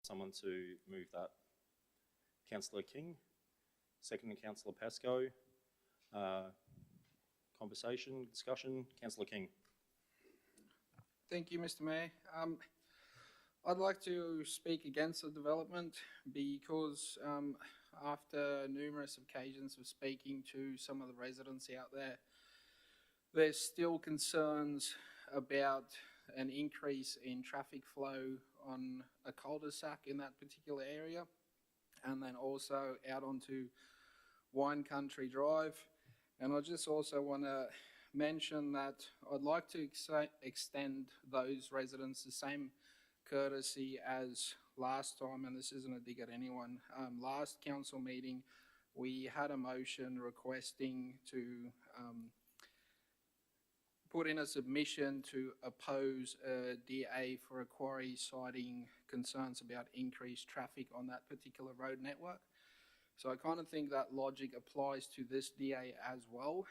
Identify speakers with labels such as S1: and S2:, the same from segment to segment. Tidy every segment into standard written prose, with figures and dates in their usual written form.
S1: Someone to move that. Councillor King, second Councillor Pascoe. Conversation, discussion. Councillor King.
S2: Thank you, Mr. Mayor. I'd like to speak against the development because after numerous occasions of speaking to some of the residents out there, there's still concerns about an increase in traffic flow on a cul-de-sac in that particular area, and then also out onto Wine Country Drive. And I just also want to mention that I'd like to extend those residents the same courtesy as last time, and this isn't a dig at anyone. Last council meeting, we had a motion requesting to put in a submission to oppose a DA for a quarry, citing concerns about increased traffic on that particular road network. So I kind of think that logic applies to this DA as well.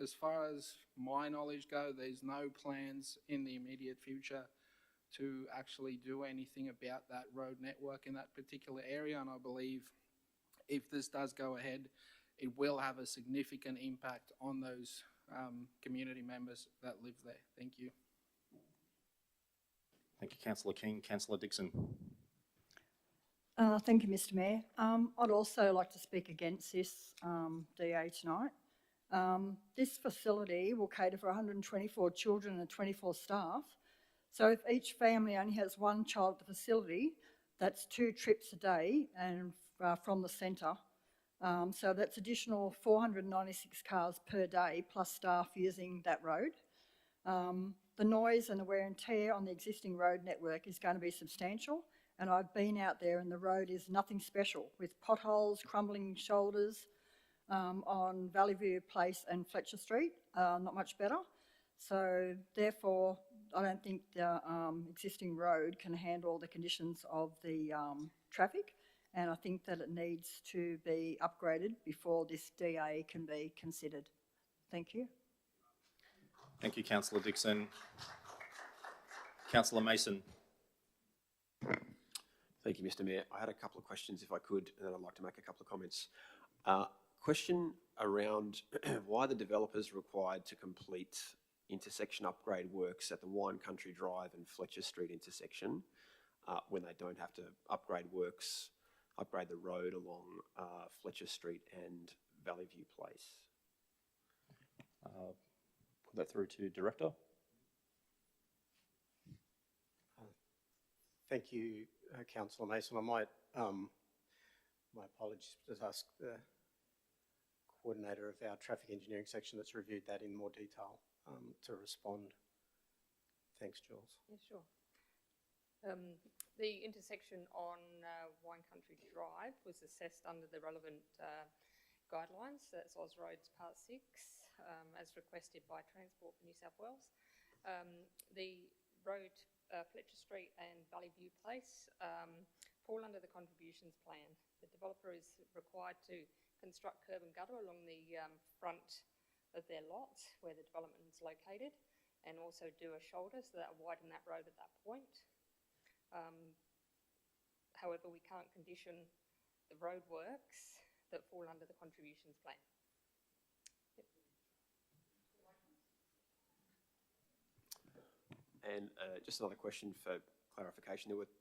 S2: As far as my knowledge go, there's no plans in the immediate future to actually do anything about that road network in that particular area, and I believe if this does go ahead, it will have a significant impact on those community members that live there. Thank you.
S1: Thank you, Councillor King. Councillor Dixon.
S3: Thank you, Mr. Mayor. I'd also like to speak against this DA tonight. This facility will cater for 124 children and 24 staff. So if each family only has one child at the facility, that's 2 trips a day and from the centre. So that's additional 496 cars per day plus staff using that road. The noise and the wear and tear on the existing road network is going to be substantial, and I've been out there and the road is nothing special, with potholes, crumbling shoulders on Valley View Place and Fletcher Street, not much better. So therefore, I don't think the existing road can handle the conditions of the traffic, and I think that it needs to be upgraded before this DA can be considered. Thank you.
S1: Thank you, Councillor Dixon. Councillor Mason.
S4: Thank you, Mr. Mayor. I had a couple of questions, if I could, and then I'd like to make a couple of comments. Question around why the developers required to complete intersection upgrade works at the Wine Country Drive and Fletcher Street intersection when they don't have to upgrade the road along Fletcher Street and Valley View Place.
S1: Put that through to Director.
S5: Thank you, Councillor Mason. I might, my apologies, just ask the coordinator of our traffic engineering section that's reviewed that in more detail to respond. Thanks, Jules.
S6: Yeah, sure. The intersection on Wine Country Drive was assessed under the relevant guidelines. That's Oz Roads Part 6, as requested by Transport for New South Wales. The road, Fletcher Street and Valley View Place, fall under the contributions plan. The developer is required to construct curb and gutter along the front of their lot where the development is located, and also do a shoulder so that will widen that road at that point. However, we can't condition the road works that fall under the contributions plan. Yep.
S4: And just another question for clarification. There were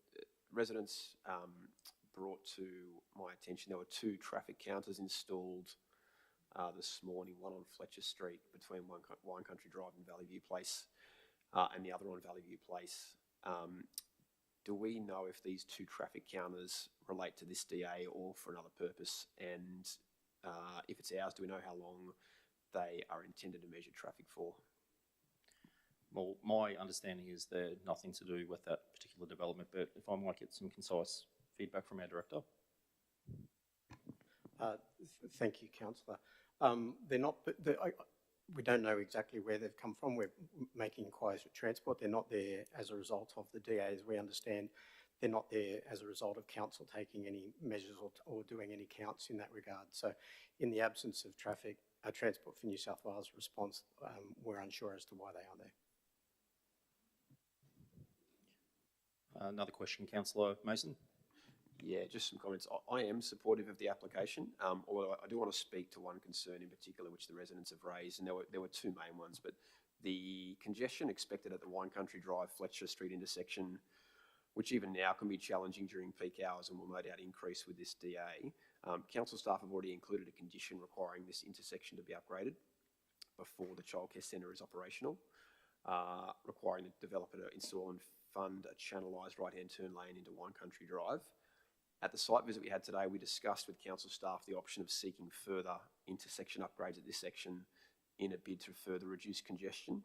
S4: residents brought to my attention, there were 2 traffic counters installed this morning, one on Fletcher Street between Wine Country Drive and Valley View Place, and the other on Valley View Place. Do we know if these 2 traffic counters relate to this DA or for another purpose? And if it's ours, do we know how long they are intended to measure traffic for?
S1: Well, my understanding is they're nothing to do with that particular development, but if I might get some concise feedback from our Director.
S5: Thank you, Councillor. They're not, we don't know exactly where they've come from. We're making inquiries with Transport. They're not there as a result of the DA, as we understand. They're not there as a result of Council taking any measures or doing any counts in that regard. So in the absence of traffic, Transport for New South Wales response, we're unsure as to why they are there.
S1: Another question, Councillor Mason.
S4: Yeah, just some comments. I am supportive of the application, although I do want to speak to one concern in particular, which the residents have raised, and there were two main ones. But the congestion expected at the Wine Country Drive Fletcher Street intersection, which even now can be challenging during peak hours and will no doubt increase with this DA. Council staff have already included a condition requiring this intersection to be upgraded before the childcare centre is operational, requiring the developer to install and fund a channellised right-hand turn lane into Wine Country Drive. At the site visit we had today, we discussed with council staff the option of seeking further intersection upgrades at this section in a bid to further reduce congestion.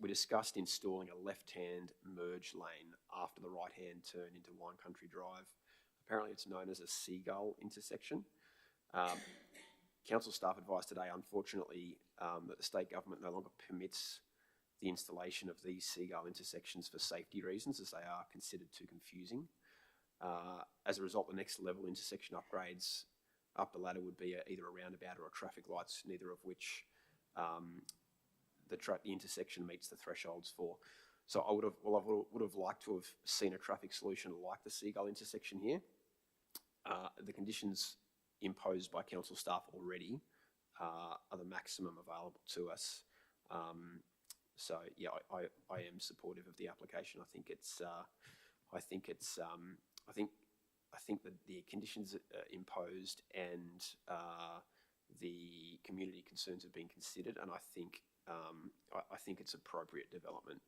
S4: We discussed installing a left-hand merge lane after the right-hand turn into Wine Country Drive. Apparently it's known as a seagull intersection. Council staff advised today, unfortunately, that the state government no longer permits the installation of these seagull intersections for safety reasons, as they are considered too confusing. As a result, the next level intersection upgrades up the ladder would be either a roundabout or a traffic lights, neither of which the intersection meets the thresholds for. So I would have liked to have seen a traffic solution like the seagull intersection here. The conditions imposed by council staff already are the maximum available to us. So yeah, I am supportive of the application. I think that the conditions imposed and the community concerns have been considered, and I think it's appropriate development.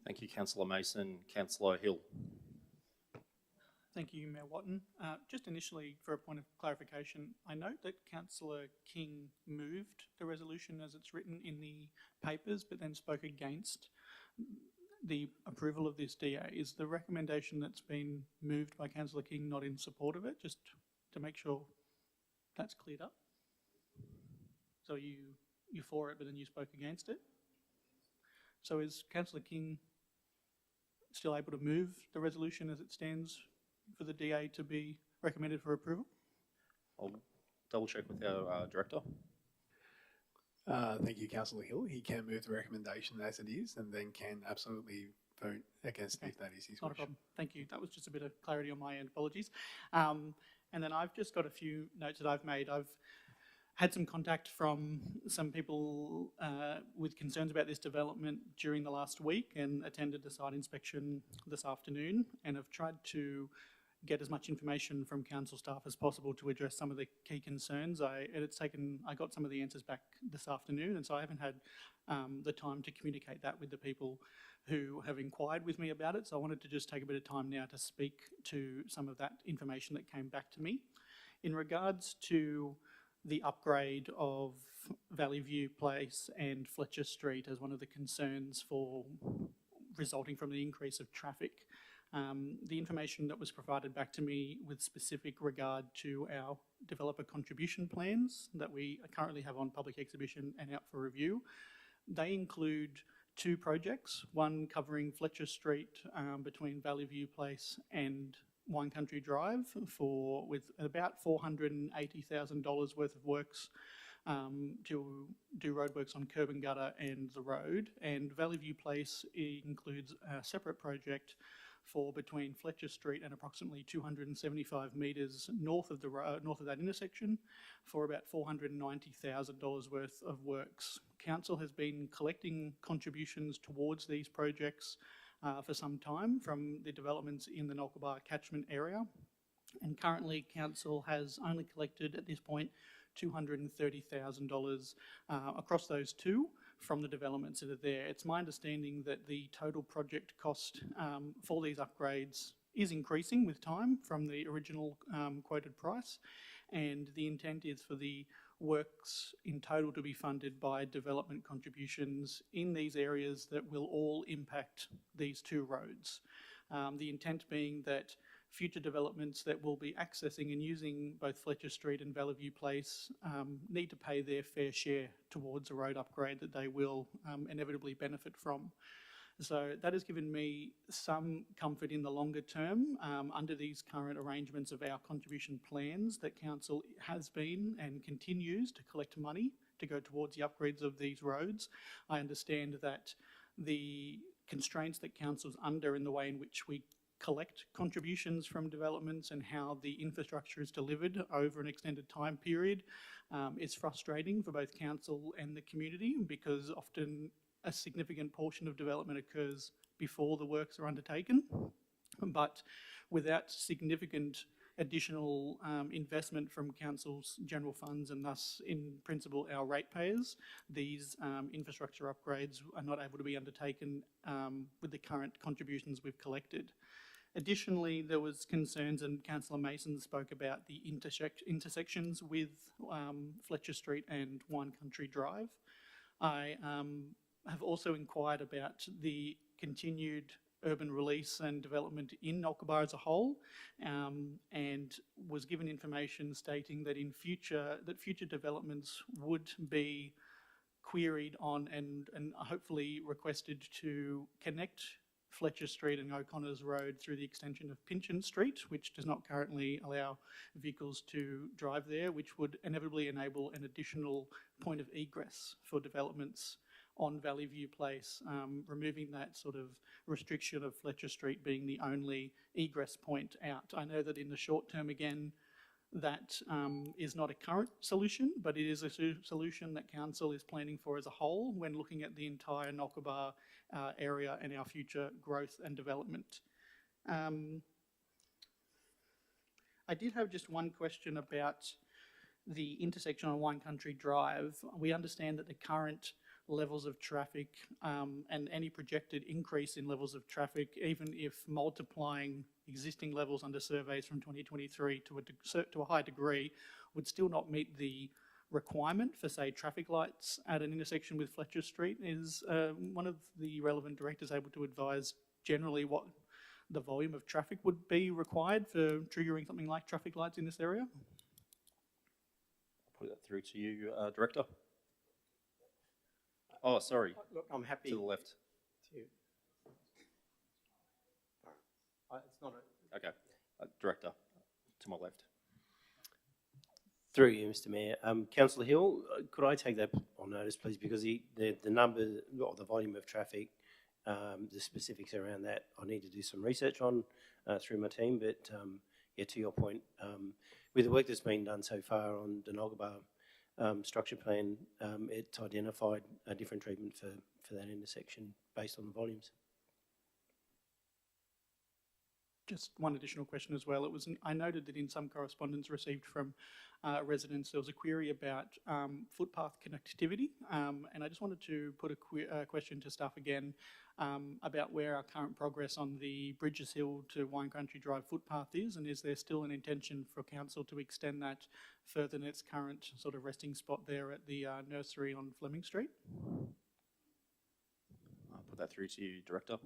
S1: Thank you, Councillor Mason. Councillor Hill.
S7: Thank you, Mayor Watton. Just initially, for a point of clarification, I note that Councillor King moved the resolution as it's written in the papers, but then spoke against the approval of this DA. Is the recommendation that's been moved by Councillor King not in support of it? Just to make sure that's cleared up. So you're for it, but then you spoke against it? So is Councillor King still able to move the resolution as it stands for the DA to be recommended for approval?
S1: I'll double check with our director.
S8: Thank you, Councillor Hill. He can move the recommendation as it is and then can absolutely vote against it if that is his
S7: Not a
S8: wish.
S7: problem. Thank you. That was just a bit of clarity on my end. Apologies. And then I've just got a few notes that I've made. I've had some contact from some people with concerns about this development during the last week and attended a site inspection this afternoon, and have tried to get as much information from council staff as possible to address some of the key concerns. I got some of the answers back this afternoon, and so I haven't had the time to communicate that with the people who have inquired with me about it. So I wanted to just take a bit of time now to speak to some of that information that came back to me. In regards to the upgrade of Valley View Place and Fletcher Street as one of the concerns for resulting from the increase of traffic, the information that was provided back to me with specific regard to our developer contribution plans that we currently have on public exhibition and out for review, they include two projects, one covering Fletcher Street between Valley View Place and Wine Country Drive with about $480,000 worth of works to do roadworks on curb and gutter and the road. And Valley View Place includes a separate project for between Fletcher Street and approximately 275 metres north of that intersection for about $490,000 worth of works. Council has been collecting contributions towards these projects for some time from the developments in the Nolkabar catchment area, and currently Council has only collected at this point $230,000 across those two from the developments that are there. It's my understanding that the total project cost for these upgrades is increasing with time from the original quoted price, and the intent is for the works in total to be funded by development contributions in these areas that will all impact these two roads. The intent being that future developments that will be accessing and using both Fletcher Street and Valley View Place need to pay their fair share towards a road upgrade that they will inevitably benefit from. So that has given me some comfort in the longer term under these current arrangements of our contribution plans that Council has been and continues to collect money to go towards the upgrades of these roads. I understand that the constraints that council's under in the way in which we collect contributions from developments and how the infrastructure is delivered over an extended time period is frustrating for both council and the community, because often a significant portion of development occurs before the works are undertaken. But without significant additional investment from council's general funds, and thus in principle our ratepayers, these infrastructure upgrades are not able to be undertaken with the current contributions we've collected. Additionally, there was concerns, and Councillor Mason spoke about the intersections with Fletcher Street and Wine Country Drive. I have also inquired about the continued urban release and development in Nolkabar as a whole, and was given information stating that in future developments would be queried on and hopefully requested to connect Fletcher Street and O'Connor's Road through the extension of Pynchon Street, which does not currently allow vehicles to drive there, which would inevitably enable an additional point of egress for developments on Valley View Place, removing that sort of restriction of Fletcher Street being the only egress point out. I know that in the short term, again, that is not a current solution, but it is a solution that council is planning for as a whole when looking at the entire Nolkabar area and our future growth and development. I did have just one question about the intersection on Wine Country Drive. We understand that the current levels of traffic and any projected increase in levels of traffic, even if multiplying existing levels under surveys from 2023 to a high degree, would still not meet the requirement for, say, traffic lights at an intersection with Fletcher Street. Is one of the relevant directors able to advise generally what the volume of traffic would be required for triggering something like traffic lights in this area?
S1: I'll put that through to you, Director. Oh, sorry.
S5: Look, I'm happy.
S1: To the left.
S5: It's not a...
S1: Okay. Director, to my left.
S9: Through you, Mr. Mayor. Councillor Hill, could I take that on notice, please? Because the number, or the volume of traffic, the specifics around that, I need to do some research on through my team. But yeah, to your point, with the work that's been done so far on the Nolkabar structure plan, it identified a different treatment for that intersection based on the volumes.
S7: Just one additional question as well. I noted that in some correspondence received from residents, there was a query about footpath connectivity, and I just wanted to put a question to staff again about where our current progress on the Bridges Hill to Wine Country Drive footpath is, and is there still an intention for council to extend that further than its current sort of resting spot there at the nursery on Fleming Street?
S1: I'll put that through to you, Director.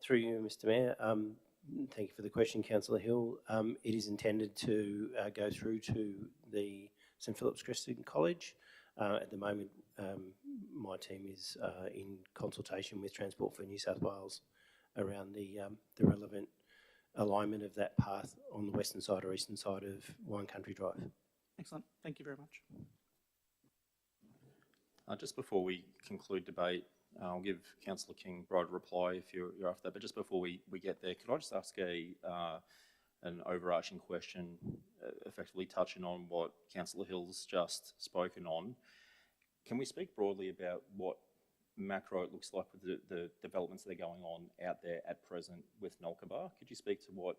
S9: Through you, Mr. Mayor. Thank you for the question, Councillor Hill. It is intended to go through to the St Philip's Christian College. At the moment, my team is in consultation with Transport for New South Wales around the relevant alignment of that path on the western side or eastern side of Wine Country Drive.
S7: Excellent. Thank you very much.
S1: Just before we conclude debate, I'll give Councillor King broad reply if you're after that, but just before we get there, could I just ask an overarching question, effectively touching on what Councillor Hill's just spoken on? Can we speak broadly about what macro it looks like with the developments that are going on out there at present with Nolkabar? Could you speak to what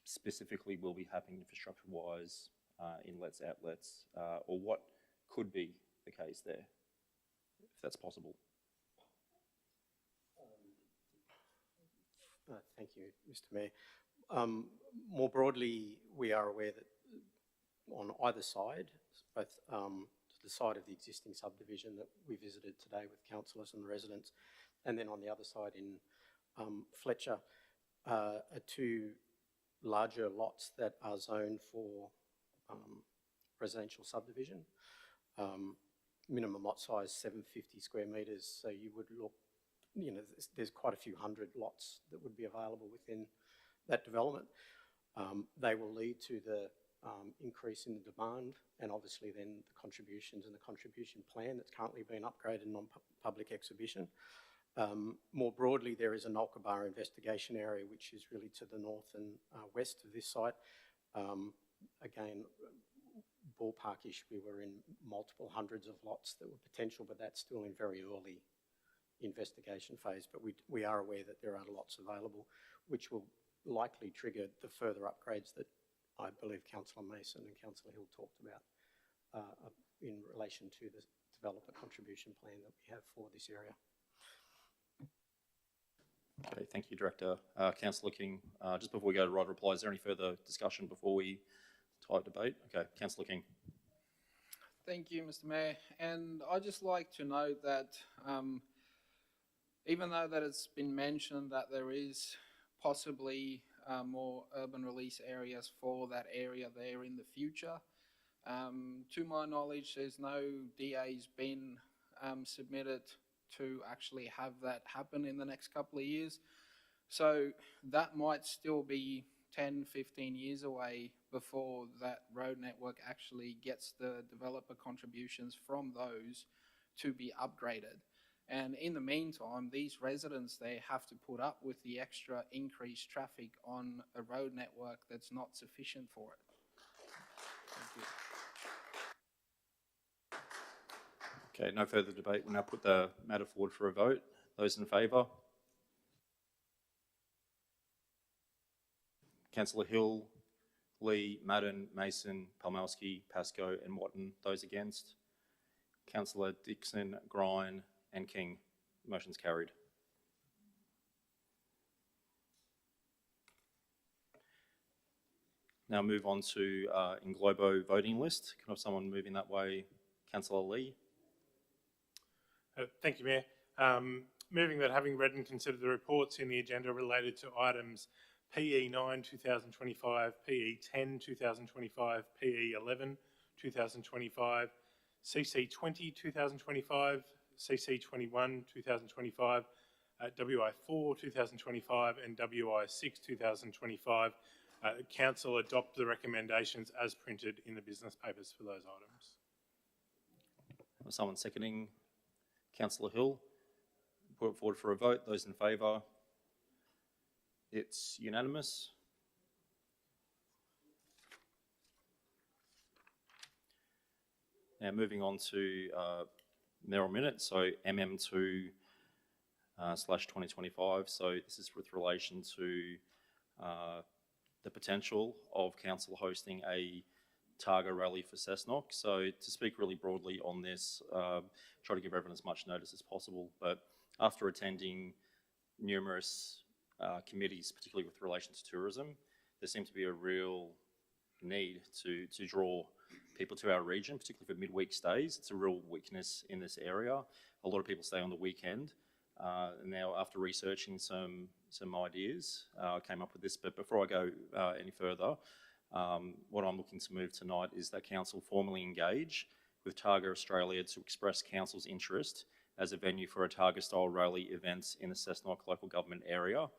S1: specifically will be happening infrastructure-wise, inlets, outlets, or what could be the case there, if that's possible?
S5: Thank you, Mr. Mayor. More broadly, we are aware that on either side, both to the side of the existing subdivision that we visited today with councillors and residents, and then on the other side in Fletcher, are two larger lots that are zoned for residential subdivision. Minimum lot size 750 square metres, so you would look there's quite a few hundred lots that would be available within that development. They will lead to the increase in the demand, and obviously then the contributions and the contribution plan that's currently been upgraded non-public exhibition. More broadly, there is a Nolkabar investigation area, which is really to the north and west of this site. Again, ballparkish, we were in multiple hundreds of lots that were potential, but that's still in very early investigation phase. But we are aware that there are lots available, which will likely trigger the further upgrades that I believe Councillor Mason and Councillor Hill talked about in relation to the developer contribution plan that we have for this area.
S1: Okay, thank you, Director. Councillor King, just before we go to right reply, is there any further discussion before we type debate? Okay, Councillor King.
S2: Thank you, Mr. Mayor. And I'd just like to note that even though that it's been mentioned that there is possibly more urban release areas for that area there in the future, to my knowledge, there's no DA's been submitted to actually have that happen in the next couple of years. So that might still be 10, 15 years away before that road network actually gets the developer contributions from those to be upgraded. And in the meantime, these residents, they have to put up with the extra increased traffic on a road network that's not sufficient for it. Thank you.
S1: Okay, no further debate. We'll now put the matter forward for a vote. Those in favour? Councillor Hill, Lee, Madden, Mason, Palmowski, Pascoe and Watton. Those against? Councillor Dixon, Grine and King. Motion's carried. Now move on to Englobo voting list. Can I have someone moving that way? Councillor Lee.
S10: Thank you, Mayor. Moving that having read and considered the reports in the agenda related to items PE 9 2025, PE 10 2025, PE 11 2025, CC 20 2025, CC 21 2025, WI 4 2025 and WI 6 2025. Council adopt the recommendations as printed in the business papers for those items.
S1: Someone seconding? Councillor Hill. Put it forward for a vote. Those in favour? It's unanimous. Now moving on to Mayoral Minute, so MM2 /2025. So this is with relation to the potential of council hosting a Targa rally for Cessnock. So to speak really broadly on this, try to give everyone as much notice as possible, but after attending numerous committees, particularly with relation to tourism, there seems to be a real need to draw people to our region, particularly for midweek stays. It's a real weakness in this area. A lot of people stay on the weekend. And now after researching some ideas, I came up with this, but before I go any further, what I'm looking to move tonight is that council formally engage with Targa Australia to express council's interest as a venue for a Targa-style rally events in the Cessnock local government area.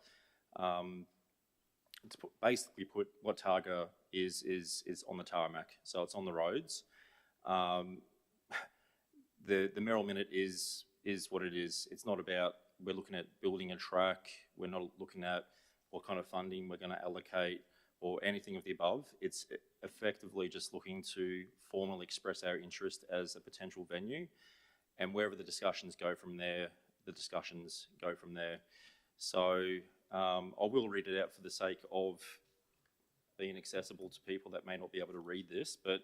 S1: Basically put what Targa is on the tarmac, so it's on the roads. The Mayoral Minute is what it is. It's not about, we're looking at building a track, we're not looking at what kind of funding we're going to allocate or anything of the above. It's effectively just looking to formally express our interest as a potential venue, and wherever the discussions go from there, the discussions go from there. So I will read it out for the sake of being accessible to people that may not be able to read this. But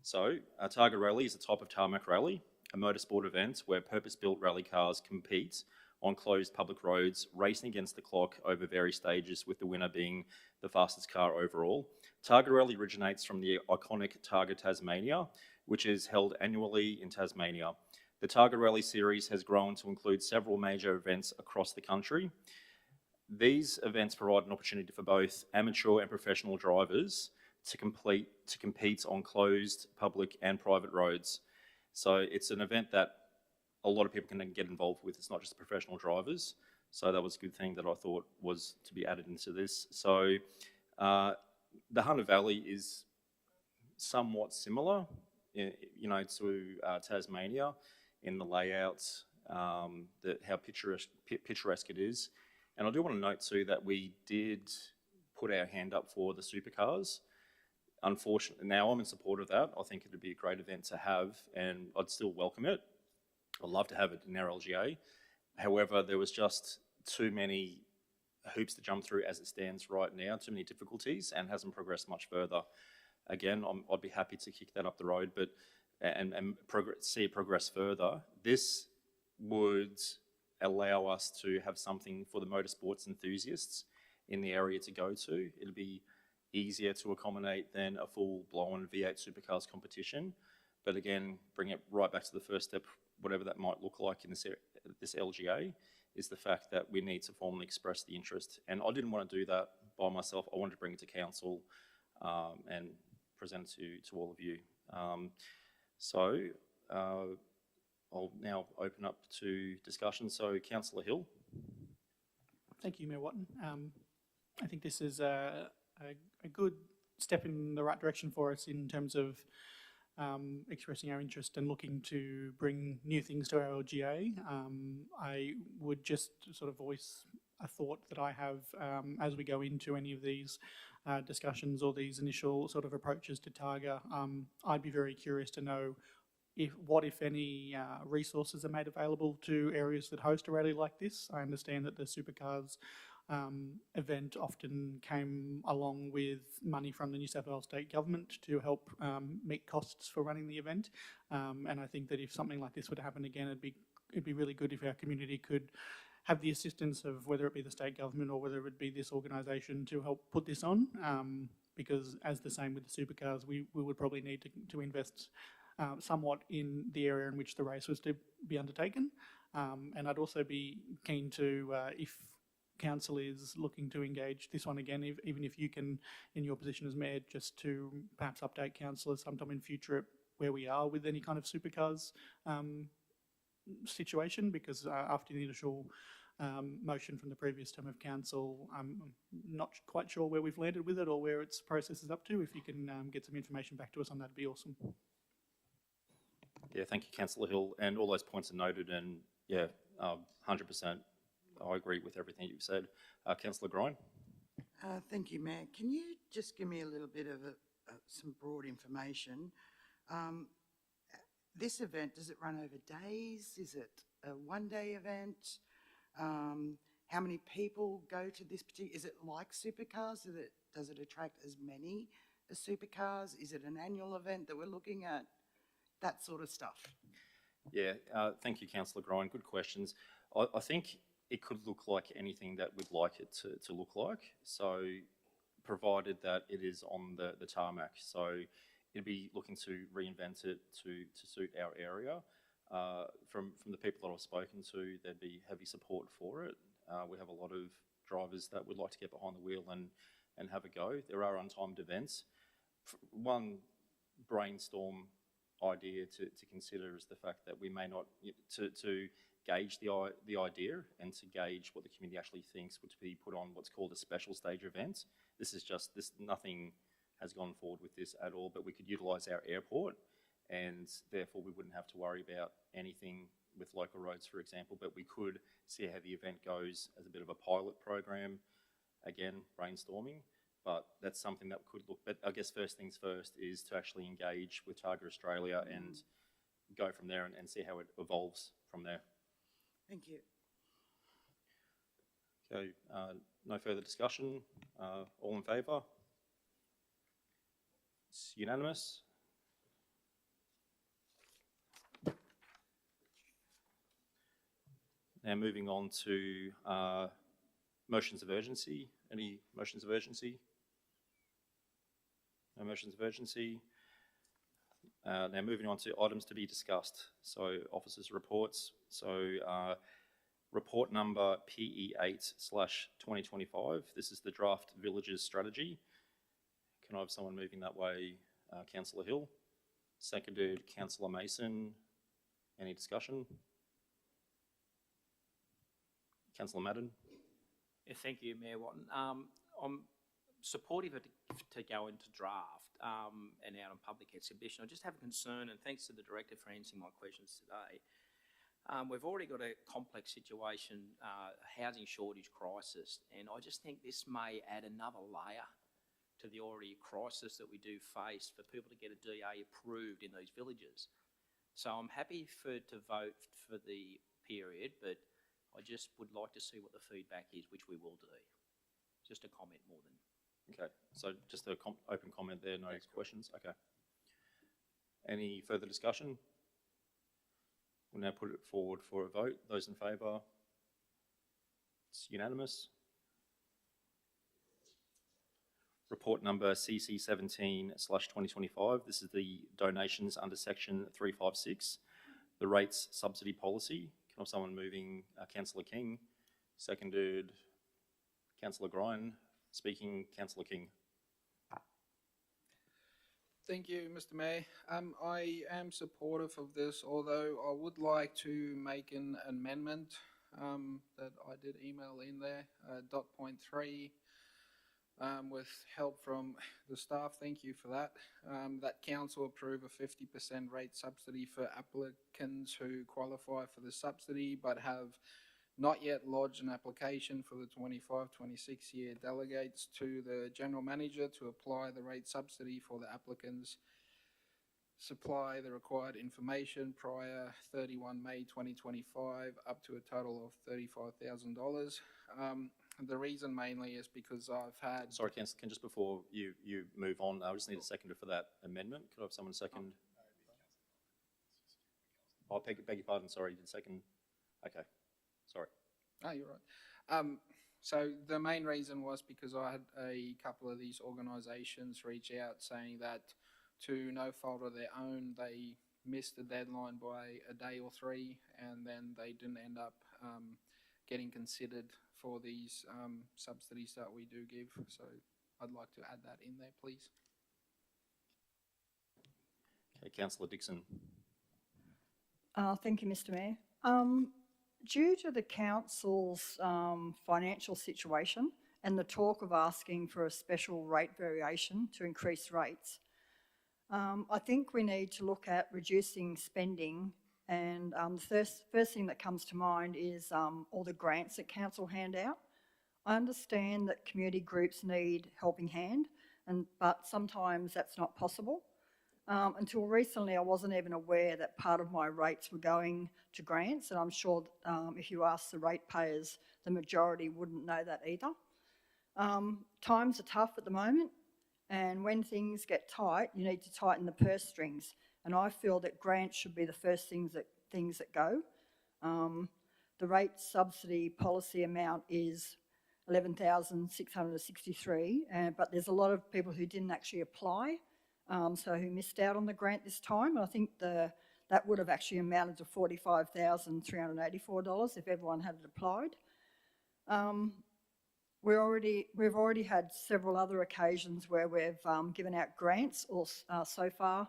S1: so a Targa rally is a type of tarmac rally, a motorsport event where purpose-built rally cars compete on closed public roads, racing against the clock over various stages, with the winner being the fastest car overall. Targa rally originates from the iconic Targa Tasmania, which is held annually in Tasmania. The Targa rally series has grown to include several major events across the country. These events provide an opportunity for both amateur and professional drivers to compete on closed public and private roads. So it's an event that a lot of people can then get involved with. It's not just professional drivers. So that was a good thing that I thought was to be added into this. So the Hunter Valley is somewhat similar, you know, to Tasmania in the layouts, how picturesque it is. And I do want to note too that we did put our hand up for the supercars. Unfortunately, now I'm in support of that. I think it would be a great event to have, and I'd still welcome it. I'd love to have it in our LGA. However, there was just too many hoops to jump through as it stands right now, too many difficulties, and hasn't progressed much further. Again, I'd be happy to kick that up the road, but and see it progress further. This would allow us to have something for the motorsports enthusiasts in the area to go to. It'll be easier to accommodate than a full-blown V8 supercars competition. But again, bring it right back to the first step, whatever that might look like in this LGA, is the fact that we need to formally express the interest. And I didn't want to do that by myself. I wanted to bring it to council and present it to all of you. I'll now open up to discussion. So, Councillor Hill.
S7: Thank you, Mayor Watton. I think this is a good step in the right direction for us in terms of expressing our interest and looking to bring new things to our LGA. I would just sort of voice a thought that I have as we go into any of these discussions or these initial sort of approaches to Targa. I'd be very curious to know what, if any, resources are made available to areas that host a rally like this. I understand that the supercars event often came along with money from the New South Wales State Government to help meet costs for running the event. And I think that if something like this were to happen again, it'd be really good if our community could have the assistance of whether it be the state government or whether it be this organisation to help put this on. Because as the same with the supercars, we would probably need to invest somewhat in the area in which the race was to be undertaken. And I'd also be keen to, if council is looking to engage this one again, even if you can, in your position as mayor, just to perhaps update councillors sometime in future where we are with any kind of supercars situation, because after the initial motion from the previous term of council, I'm not quite sure where we've landed with it or where its process is up to. If you can get some information back to us on that, it'd be awesome.
S1: Yeah, thank you, Councillor Hill. And all those points are noted, and yeah, 100%. I agree with everything you've said. Councillor Grine.
S11: Thank you, Mayor. Can you just give me a little bit of some broad information? This event, does it run over days? Is it a one-day event? How many people go to this particular? Is it like supercars? Does it attract as many as supercars? Is it an annual event that we're looking at? That sort of stuff.
S1: Yeah, thank you, Councillor Grine. Good questions. I think it could look like anything that we'd like it to look like. So, provided that it is on the tarmac. So, it'd be looking to reinvent it to suit our area. From the people that I've spoken to, there'd be heavy support for it. We have a lot of drivers that would like to get behind the wheel and have a go. There are untimed events. One brainstorm idea to consider is the fact that we may not, to gauge the idea and to gauge what the community actually thinks, would be put on what's called a special stage event. Nothing has gone forward with this at all, but we could utilise our airport, and therefore we wouldn't have to worry about anything with local roads, for example, but we could see how the event goes as a bit of a pilot program. Again, brainstorming, but that's something that could look, but I guess first things first is to actually engage with Targa Australia and go from there and see how it evolves from there.
S11: Thank you.
S1: Okay, no further discussion. All in favour? It's unanimous. Now moving on to motions of urgency. Any motions of urgency? No motions of urgency. Now moving on to items to be discussed. So officers' reports. So report number PE8/2025. This is the draft villages strategy. Can I have someone moving that way? Councillor Hill. Seconded, Councillor Mason. Any discussion? Councillor Madden.
S12: Yeah, thank you, Mayor Watton. I'm supportive to go into draft and out on public exhibition. I just have a concern, and thanks to the Director for answering my questions today. We've already got a complex situation, a housing shortage crisis, and I just think this may add another layer to the already crisis that we do face for people to get a DA approved in these villages. So I'm happy to vote for the period, but I just would like to see what the feedback is, which we will do. Just a comment more than.
S1: Okay, so just an open comment there, no questions? Okay. Any further discussion? We'll now put it forward for a vote. Those in favour? It's unanimous. Report number CC17/2025. This is the donations under section 356, the rates subsidy policy. Can I have someone moving? Councillor King, seconded Councillor Grine. Speaking, Councillor King.
S2: Thank you, Mr. Mayor. I am supportive of this, although I would like to make an amendment that I did email in there, dot point 3, with help from the staff. Thank you for that. That council approve a 50% rate subsidy for applicants who qualify for the subsidy but have not yet lodged an application for the 25-26 year. Delegates to the General Manager to apply the rate subsidy for the applicants, supply the required information prior 31 May 2025 up to a total of $35,000. The reason mainly is because I've had...
S1: Sorry, Councillor, just before you move on, I just need a seconder for that amendment. Could I have someone second? Oh, beg your pardon, sorry, you did second. Okay. Sorry.
S2: Oh, you're right. So the main reason was because I had a couple of these organisations reach out saying that to no fault of their own, they missed the deadline by a day or three, and then they didn't end up getting considered for these subsidies that we do give. So I'd like to add that in there, please.
S1: Okay, Councillor Dixon.
S3: Thank you, Mr. Mayor. Due to the council's financial situation and the talk of asking for a special rate variation to increase rates, I think we need to look at reducing spending, and the first thing that comes to mind is all the grants that council hand out. I understand that community groups need helping hand, but sometimes that's not possible. Until recently, I wasn't even aware that part of my rates were going to grants, and I'm sure if you ask the ratepayers, the majority wouldn't know that either. Times are tough at the moment, and when things get tight, you need to tighten the purse strings, and I feel that grants should be the first things that go. The rate subsidy policy amount is $11,663, but there's a lot of people who didn't actually apply, so who missed out on the grant this time. I think that would have actually amounted to $45,384 if everyone had applied. We've already had several other occasions where we've given out grants so far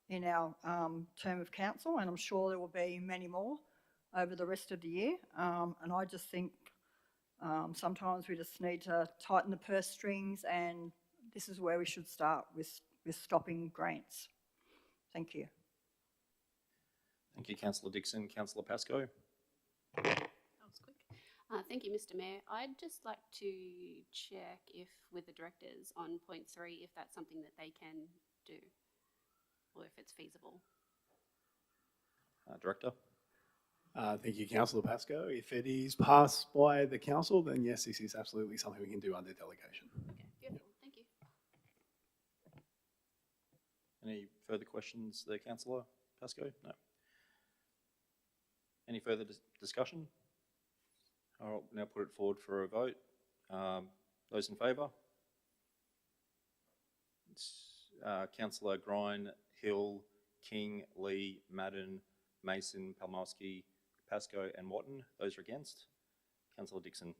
S3: in our term of council, and I'm sure there will be many more over the rest of the year. And I just think sometimes we just need to tighten the purse strings, and this is where we should start with stopping grants. Thank you.
S1: Thank you, Councillor Dixon. Councillor Pascoe.
S13: That was quick. Thank you, Mr. Mayor. I'd just like to check if, with the directors on point 3, if that's something that they can do or if it's feasible.
S1: Director.
S8: Thank you, Councillor Pascoe. If it is passed by the council, then yes, this is absolutely something we can do under delegation.
S13: Okay, beautiful. Thank you.
S1: Any further questions there, Councillor Pascoe? No. Any further discussion? I'll now put it forward for a vote. Those in favour? Councillor Grine, Hill, King, Lee, Madden, Mason, Palmowski, Pascoe and Watton. Those are against? Councillor Dixon.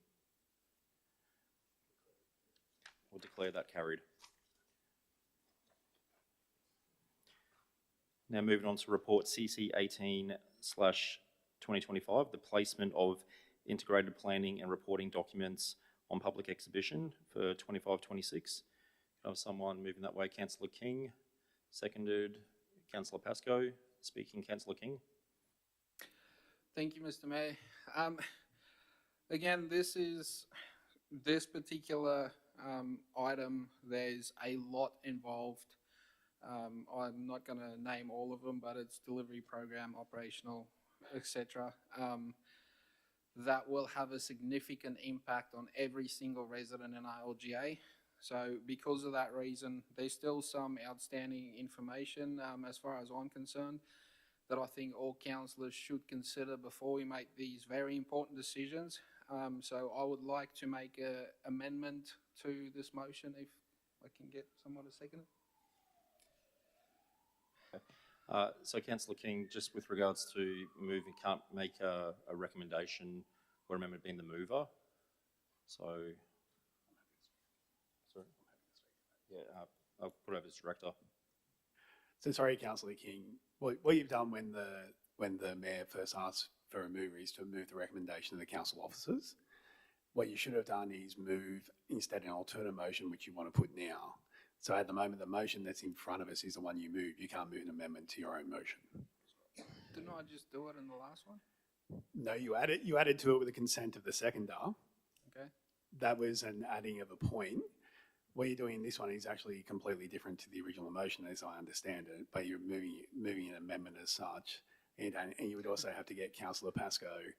S1: We'll declare that carried. Now moving on to report CC18/2025, the placement of integrated planning and reporting documents on public exhibition for 25-26. Can I have someone moving that way? Councillor King, seconded. Councillor Pascoe, speaking. Councillor King.
S2: Thank you, Mr. Mayor. Again, this particular item, there's a lot involved. I'm not going to name all of them, but it's delivery program, operational, etc. That will have a significant impact on every single resident in our LGA. So because of that reason, there's still some outstanding information as far as I'm concerned that I think all councillors should consider before we make these very important decisions. So I would like to make an amendment to this motion if I can get someone to second it.
S1: So Councillor King, just with regards to moving, can't make a recommendation or amendment being the mover. So, sorry. Yeah, I'll put it over as director.
S8: So sorry, Councillor King. What you've done when the mayor first asked for a mover is to move the recommendation of the council officers. What you should have done is move instead an alternate motion, which you want to put now. So at the moment, the motion that's in front of us is the one you move. You can't move an amendment to your own motion.
S2: Didn't I just do it in the last one?
S8: No, you added to it with the consent of the seconder.
S2: Okay.
S8: That was an adding of a point. What you're doing in this one is actually completely different to the original motion, as I understand it, but you're moving an amendment as such. And you would also have to get Councillor Pascoe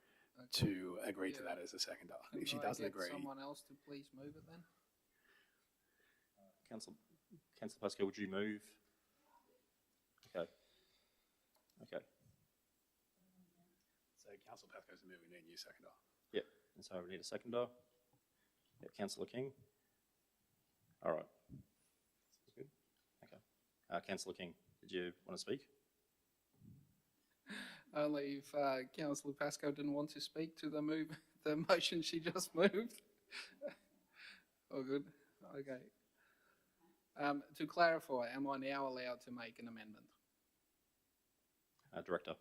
S8: to agree to that as a seconder. If she doesn't agree.
S2: Someone else to please move it then?
S1: Councillor Pascoe, would you move? Okay. Okay.
S8: So Councillor Pascoe's moving, we need a new seconder.
S1: Yep. And so we need a seconder. Yep. Councillor King. All right. That's good. Okay. Councillor King, did you want to speak?
S2: Only if Councillor Pascoe didn't want to speak to the motion she just moved. Oh, good. Okay. To clarify, am I now allowed to make an amendment?
S1: Director.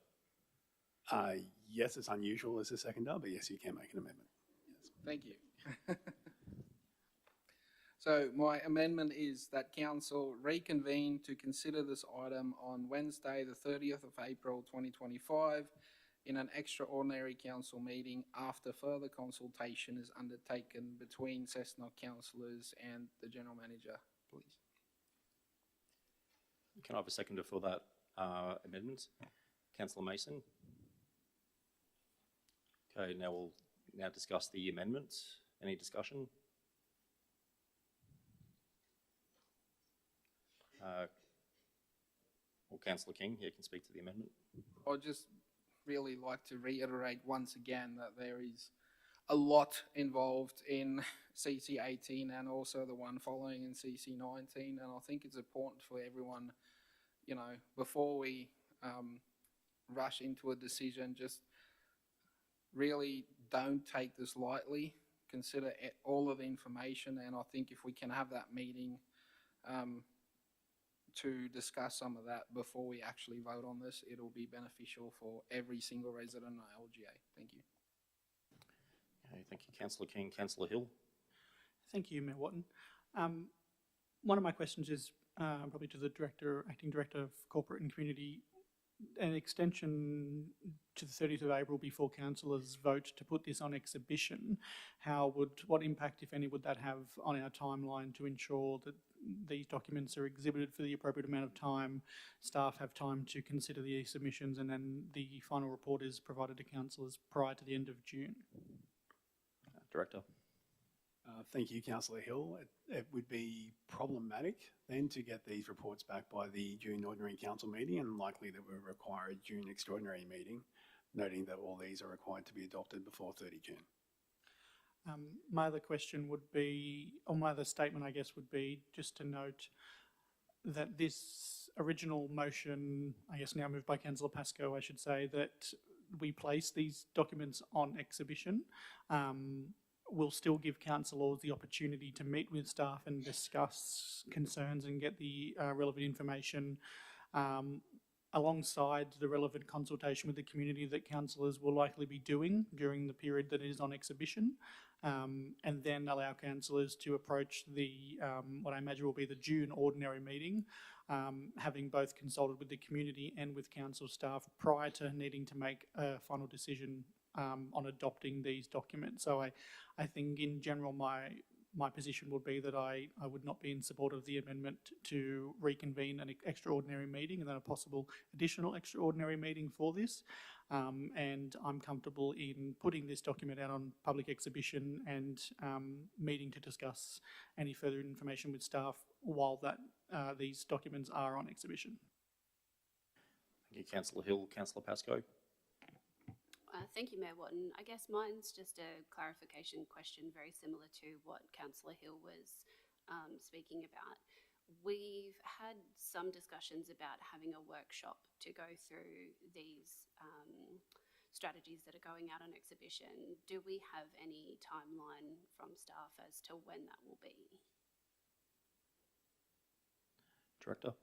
S8: Yes, it's unusual as a seconder, but yes, you can make an amendment. Yes.
S2: Thank you. So my amendment is that council reconvene to consider this item on Wednesday, the 30th of April 2025 in an extraordinary council meeting after further consultation is undertaken between Cessnock councillors and the General Manager, please.
S1: Can I have a seconder for that amendment? Councillor Mason. Okay, now we'll discuss the amendment. Any discussion? Well, Councillor King, you can speak to the amendment.
S2: I'd just really like to reiterate once again that there is a lot involved in CC18 and also the one following in CC19, and I think it's important for everyone, you know, before we rush into a decision, just really don't take this lightly. Consider all of the information, and I think if we can have that meeting to discuss some of that before we actually vote on this, it'll be beneficial for every single resident in our LGA. Thank you.
S1: Okay, thank you, Councillor King. Councillor Hill.
S7: Thank you, Mayor Watton. One of my questions is probably to the Acting Director of Corporate and Community. An extension to the 30th of April before councillors vote to put this on exhibition, what impact, if any, would that have on our timeline to ensure that these documents are exhibited for the appropriate amount of time, staff have time to consider the submissions, and then the final report is provided to councillors prior to the end of June?
S1: Director.
S8: Thank you, Councillor Hill. It would be problematic then to get these reports back by the June Ordinary Council meeting, and likely that we require a June Extraordinary meeting, noting that all these are required to be adopted before 30 June.
S7: My other question would be, or my other statement, I guess, would be just to note that this original motion, I guess now moved by Councillor Pascoe, I should say, that we place these documents on exhibition, will still give councillors the opportunity to meet with staff and discuss concerns and get the relevant information alongside the relevant consultation with the community that councillors will likely be doing during the period that it is on exhibition, and then allow councillors to approach the what I imagine will be the June ordinary meeting, having both consulted with the community and with council staff prior to needing to make a final decision on adopting these documents. So I think in general my position would be that I would not be in support of the amendment to reconvene an extraordinary meeting and then a possible additional extraordinary meeting for this. And I'm comfortable in putting this document out on public exhibition and meeting to discuss any further information with staff while these documents are on exhibition.
S1: Thank you, Councillor Hill. Councillor Pascoe.
S13: Thank you, Mayor Watton. I guess mine's just a clarification question, very similar to what Councillor Hill was speaking about. We've had some discussions about having a workshop to go through these strategies that are going out on exhibition. Do we have any timeline from staff as to when that will be?
S1: Director.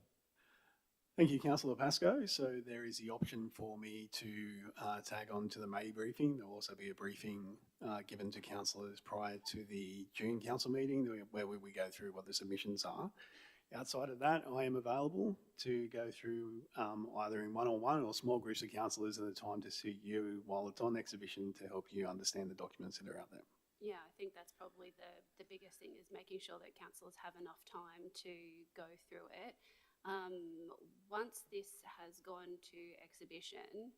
S8: Thank you, Councillor Pascoe. So there is the option for me to tag on to the May briefing. There will also be a briefing given to councillors prior to the June council meeting where we go through what the submissions are. Outside of that, I am available to go through either in one-on-one or small groups of councillors at a time to suit you while it's on exhibition to help you understand the documents that are out there.
S13: Yeah, I think that's probably the biggest thing, is making sure that councillors have enough time to go through it. Once this has gone to exhibition,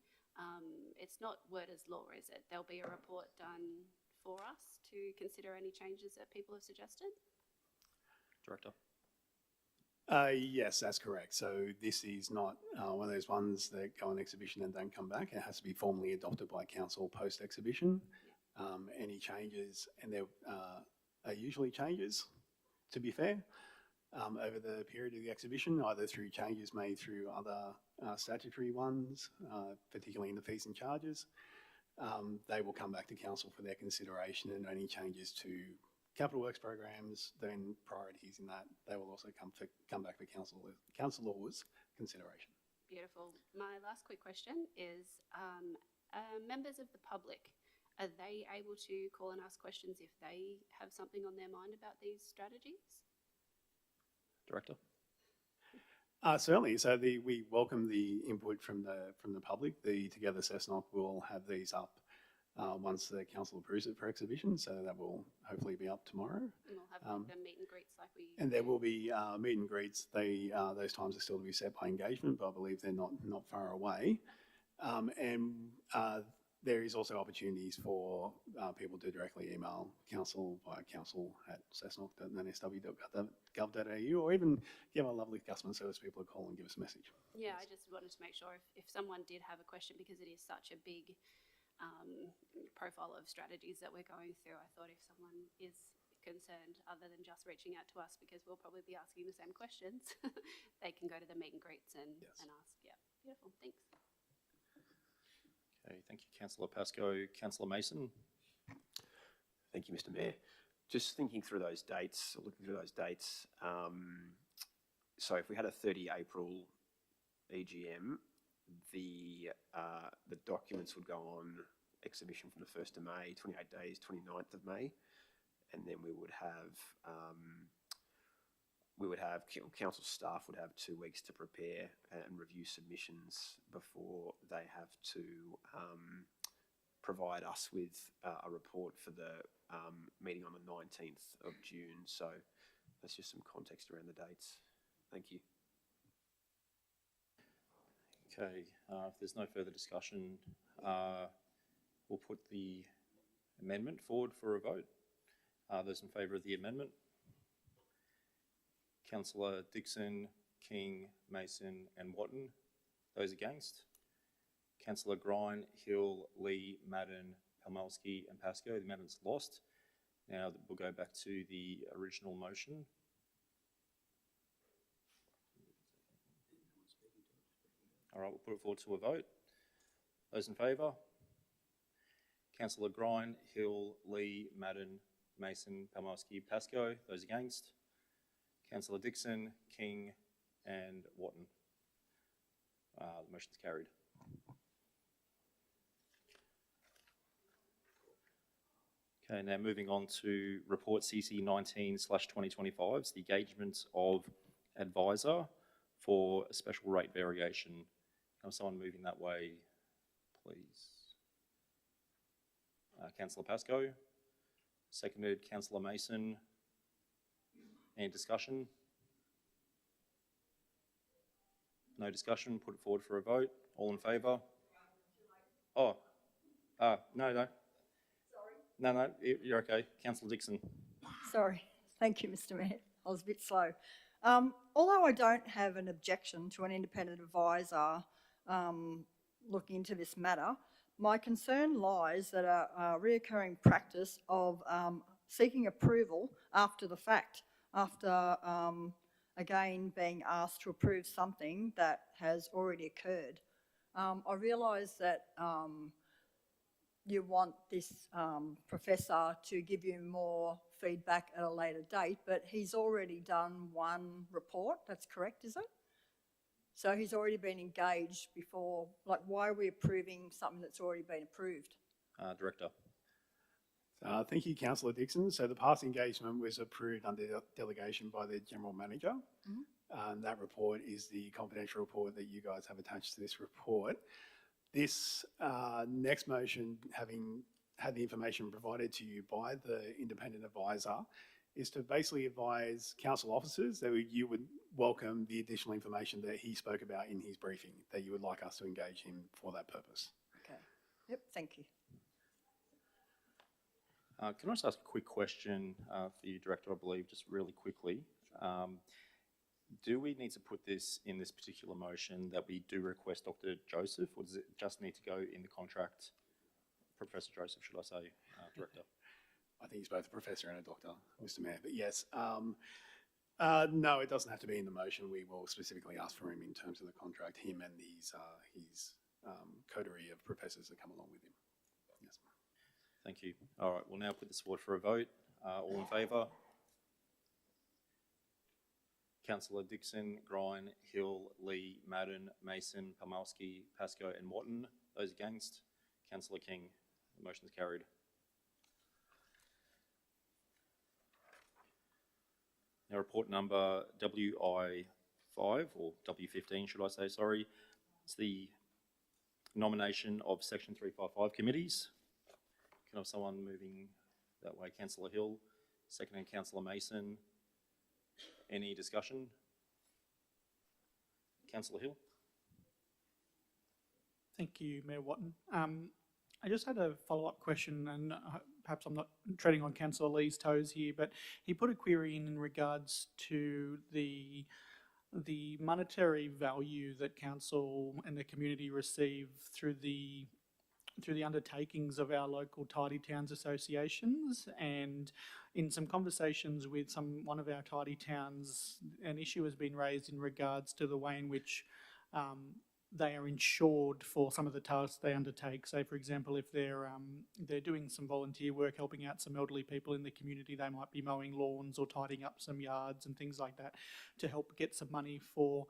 S13: it's not word as law, is it? There'll be a report done for us to consider any changes that people have suggested?
S1: Director.
S8: Yes, that's correct. So this is not one of those ones that go on exhibition and don't come back. It has to be formally adopted by council post-exhibition. Any changes, and there are usually changes, to be fair, over the period of the exhibition, either through changes made through other statutory ones, particularly in the fees and charges. They will come back to council for their consideration, and any changes to capital works programs, then priorities in that, they will also come back for councillors' consideration.
S13: Beautiful. My last quick question is, members of the public, are they able to call and ask questions if they have something on their mind about these strategies?
S1: Director.
S8: Certainly. So we welcome the input from the public. The Together Cessnock will have these up once the council approves it for exhibition. So that will hopefully be up tomorrow.
S13: And we'll have like the meet and greets like we.
S8: And there will be meet and greets. Those times are still to be set by engagement, but I believe they're not far away. There is also opportunities for people to directly email council via council@cessnock.nsw.gov.au, or even give our lovely customer service people a call and give us a message.
S13: Yeah, I just wanted to make sure if someone did have a question, because it is such a big profile of strategies that we're going through, I thought if someone is concerned, other than just reaching out to us, because we'll probably be asking the same questions, they can go to the meet and greets and ask. Yeah, beautiful. Thanks.
S1: Okay, thank you, Councillor Pascoe. Councillor Mason.
S4: Thank you, Mr. Mayor. Just thinking through those dates, looking through those dates. So if we had a 30 April EGM, the documents would go on exhibition from the 1st of May, 28 days, 29th of May, and then we would have council staff would have 2 weeks to prepare and review submissions before they have to provide us with a report for the meeting on the 19th of June. So that's just some context around the dates. Thank you.
S1: Okay, if there's no further discussion, we'll put the amendment forward for a vote. Those in favour of the amendment? Councillor Dixon, King, Mason and Watton. Those against? Councillor Grine, Hill, Lee, Madden, Palmalski and Pascoe. The amendment's lost. Now we'll go back to the original motion. All right, we'll put it forward to a vote. Those in favour? Councillor Grine, Hill, Lee, Madden, Mason, Palmalski, Pascoe. Those against? Councillor Dixon, King and Watton. The Motion's carried. Okay, now moving on to report CC 19/2025, the engagement of advisor for a special rate variation. Can I have someone moving that way, please? Councillor Pascoe, seconded Councillor Mason. Any discussion? No discussion, put it forward for a vote. All in favour? Oh, no. No, you're okay. Councillor Dixon.
S3: Sorry. Thank you, Mr Mayor. I was a bit slow. Although I don't have an objection to an independent advisor looking into this matter, my concern lies that a reoccurring practice of seeking approval after the fact, after again being asked to approve something that has already occurred. I realise that you want this professor to give you more feedback at a later date, but he's already done one report, that's correct, is it? So he's already been engaged before, like why are we approving something that's already been approved?
S1: Director.
S8: Thank you, Councillor Dixon. So the past engagement was approved under delegation by the General Manager. That report is the confidential report that you guys have attached to this report. This next motion, having had the information provided to you by the independent advisor, is to basically advise council officers that you would welcome the additional information that he spoke about in his briefing, that you would like us to engage him for that purpose.
S3: Okay. Yep, thank you.
S1: Can I just ask a quick question for you, Director, I believe, just really quickly? Do we need to put this in this particular motion that we do request Dr. Joseph, or does it just need to go in the contract? Professor Joseph, should I say, Director?
S8: I think he's both a professor and a doctor, Mr. Mayor, but yes. No, it doesn't have to be in the motion. We will specifically ask for him in terms of the contract, him and his coterie of professors that come along with him. Yes.
S1: Thank you. All right, we'll now put this forward for a vote. All in favour? Councillor Dixon, Grine, Hill, Lee, Madden, Mason, Pamalski, Pascoe and Watton. Those against? Councillor King. The motion is carried. Now report number WI5, or W15 should I say, sorry. It's the nomination of Section 355 committees. Can I have someone moving that way? Councillor Hill, seconded Councillor Mason. Any discussion? Councillor Hill.
S7: Thank you, Mayor Watton. I just had a follow-up question, and perhaps I'm not treading on Councillor Lee's toes here, but he put a query in regards to the monetary value that council and the community receive through the undertakings of our local tidy towns associations. And in some conversations with one of our tidy towns, an issue has been raised in regards to the way in which they are insured for some of the tasks they undertake. So, for example, if they're doing some volunteer work, helping out some elderly people in the community, they might be mowing lawns or tidying up some yards and things like that to help get some money for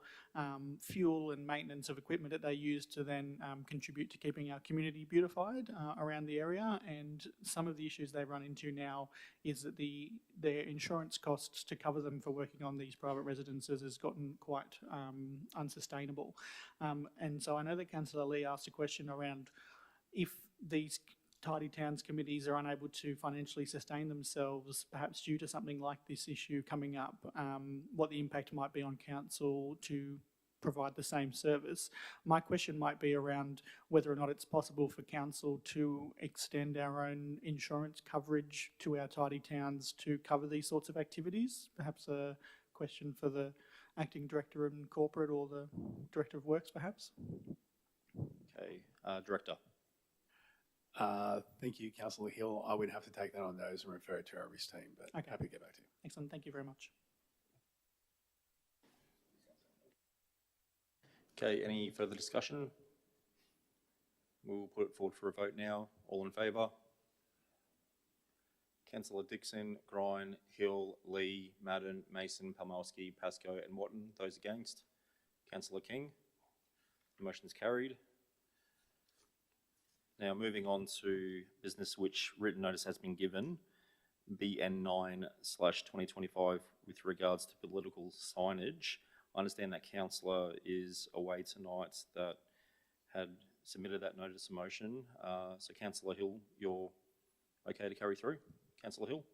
S7: fuel and maintenance of equipment that they use to then contribute to keeping our community beautified around the area. And some of the issues they run into now is that their insurance costs to cover them for working on these private residences has gotten quite unsustainable. And so I know that Councillor Lee asked a question around if these tidy towns committees are unable to financially sustain themselves, perhaps due to something like this issue coming up, what the impact might be on council to provide the same service. My question might be around whether or not it's possible for council to extend our own insurance coverage to our tidy towns to cover these sorts of activities. Perhaps a question for the Acting Director in Corporate or the Director of Works, perhaps.
S1: Okay, Director.
S8: Thank you, Councillor Hill. I would have to take that on notice and refer it to our risk team, but
S7: Okay.
S8: happy to get back to you.
S7: Excellent, thank you very much.
S1: Okay, any further discussion? We'll put it forward for a vote now. All in favour? Councillor Dixon, Grine, Hill, Lee, Madden, Mason, Pamalski, Pascoe and Watton. Those against? Councillor King. The motion is carried. Now, moving on to business which written notice has been given, BN9/2025, with regards to political signage. I understand that councillor is away tonight that had submitted that notice of motion. So Councillor Hill, you're okay to carry through? Councillor Hill?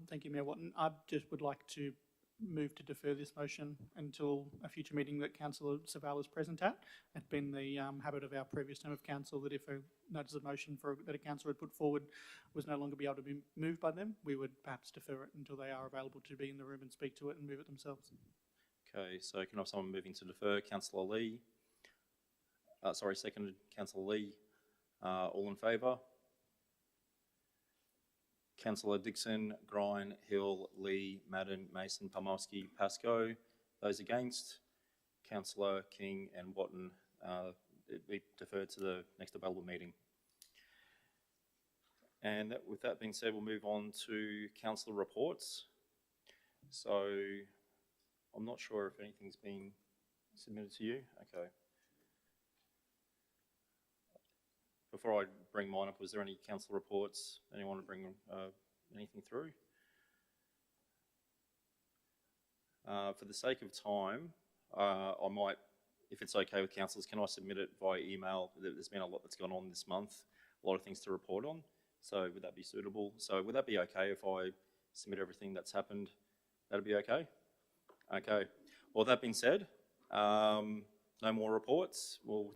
S7: Thank you, Mayor Watton. I just would like to move to defer this motion until a future meeting that Councillor Saval is present at. It's been the habit of our previous term of council that if a notice of motion that a councillor had put forward was no longer be able to be moved by them, we would perhaps defer it until they are available to be in the room and speak to it and move it themselves.
S1: Okay, so can I have someone moving to defer? Councillor Lee? Seconded. Councillor Lee. All in favour? Councillor Dixon, Grine, Hill, Lee, Madden, Mason, Palmowski, Pascoe. Those against? Councillor King and Watton be deferred to the next available meeting. And with that being said, we'll move on to councillor reports. So I'm not sure if anything's been submitted to you. Okay. Before I bring mine up, was there any council reports? Anyone want to bring anything through? For the sake of time, I might, if it's okay with councillors, can I submit it via email? There's been a lot that's gone on this month, a lot of things to report on. So would that be suitable? So would that be okay if I submit everything that's happened? That'd be okay? Okay. Well, that being said, no more reports. We'll